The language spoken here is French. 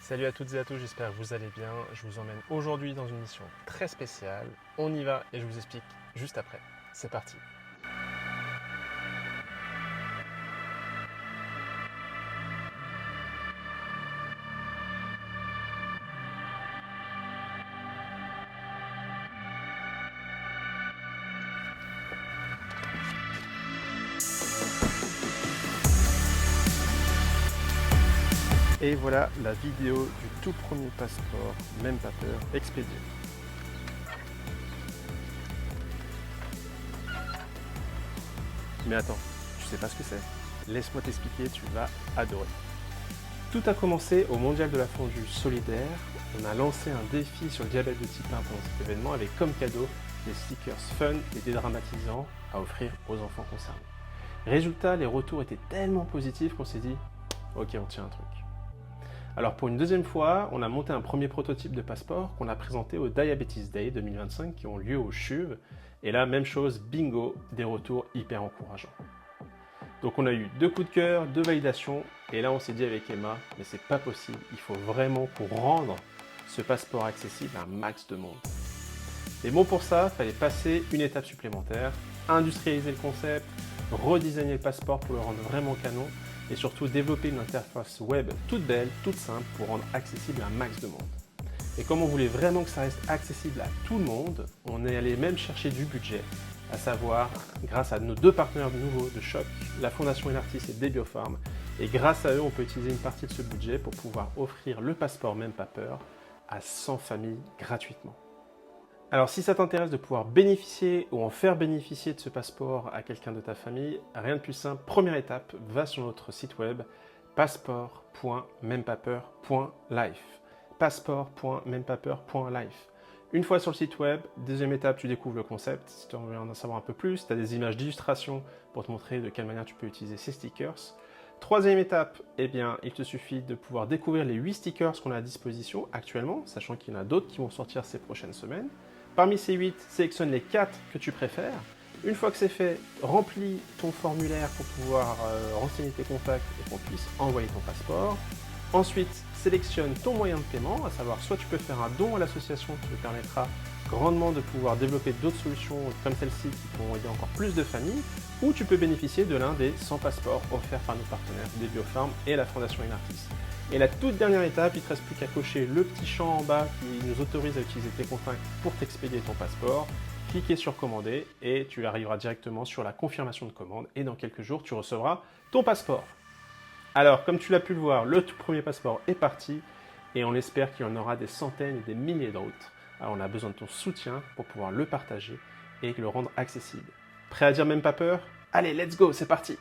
Salut à toutes et à tous, j'espère que vous allez bien. Je vous emmène aujourd'hui dans une mission très spéciale. On y va et je vous explique juste après. C'est parti. Et voilà la vidéo du tout premier passeport, même pas peur, expédié. Mais attends, tu sais pas ce que c'est? Laisse-moi t'expliquer, tu vas adorer. Tout a commencé au Mondial de la fondue solidaire. On a lancé un défi sur le diabète de type 1 pendant cet événement avec comme cadeau des stickers fun et dédramatisants à offrir aux enfants concernés. Résultat, les retours étaient tellement positifs qu'on s'est dit « Ok, on tient un truc ». Alors pour une deuxième fois, on a monté un premier prototype de passeport qu'on a présenté au Diabetes Day 2025 qui ont lieu au CHUV. Et là, même chose, bingo, des retours hyper encourageants. Donc on a eu 2 coups de cœur, 2 validations, et là on s'est dit avec Emma, mais c'est pas possible, il faut vraiment pour rendre ce passeport accessible à un max de monde. Et bon pour ça, il fallait passer une étape supplémentaire, industrialiser le concept, redesigner le passeport pour le rendre vraiment canon, et surtout développer une interface web toute belle, toute simple pour rendre accessible un max de monde. Et comme on voulait vraiment que ça reste accessible à tout le monde, on est allé même chercher du budget, à savoir grâce à nos 2 partenaires nouveaux de choc, la Fondation Enartis et Debiopharm. Et grâce à eux, on peut utiliser une partie de ce budget pour pouvoir offrir le passeport Même pas peur à 100 familles gratuitement. Alors si ça t'intéresse de pouvoir bénéficier ou en faire bénéficier de ce passeport à quelqu'un de ta famille, rien de plus simple, première étape, va sur notre site web passeport.mempapeur.life. passeport.mempapeur.life. Une fois sur le site web, deuxième étape, tu découvres le concept. Si tu as envie d'en savoir un peu plus, tu as des images d'illustration pour te montrer de quelle manière tu peux utiliser ces stickers. Troisième étape, eh bien, il te suffit de pouvoir découvrir les 8 stickers qu'on a à disposition actuellement, sachant qu'il y en a d'autres qui vont sortir ces prochaines semaines. Parmi ces 8, sélectionne les 4 que tu préfères. Une fois que c'est fait, remplis ton formulaire pour pouvoir renseigner tes contacts et qu'on puisse envoyer ton passeport. Ensuite, sélectionne ton moyen de paiement, à savoir soit tu peux faire un don à l'association qui te permettra grandement de pouvoir développer d'autres solutions comme celle-ci qui pourront aider encore plus de familles, ou tu peux bénéficier de l'un des 100 passeports offerts par nos partenaires Debiopharm et la Fondation Enartis. Et la toute dernière étape, il ne te reste plus qu'à cocher le petit champ en bas qui nous autorise à utiliser tes contacts pour t'expédier ton passeport. Cliquez sur commander et tu arriveras directement sur la confirmation de commande et dans quelques jours, tu recevras ton passeport. Alors, comme tu l'as pu le voir, le tout premier passeport est parti et on espère qu'il y en aura des centaines et des milliers d'autres. Alors, on a besoin de ton soutien pour pouvoir le partager et le rendre accessible. Prêt à dire Même pas peur? Allez, let's go, c'est parti!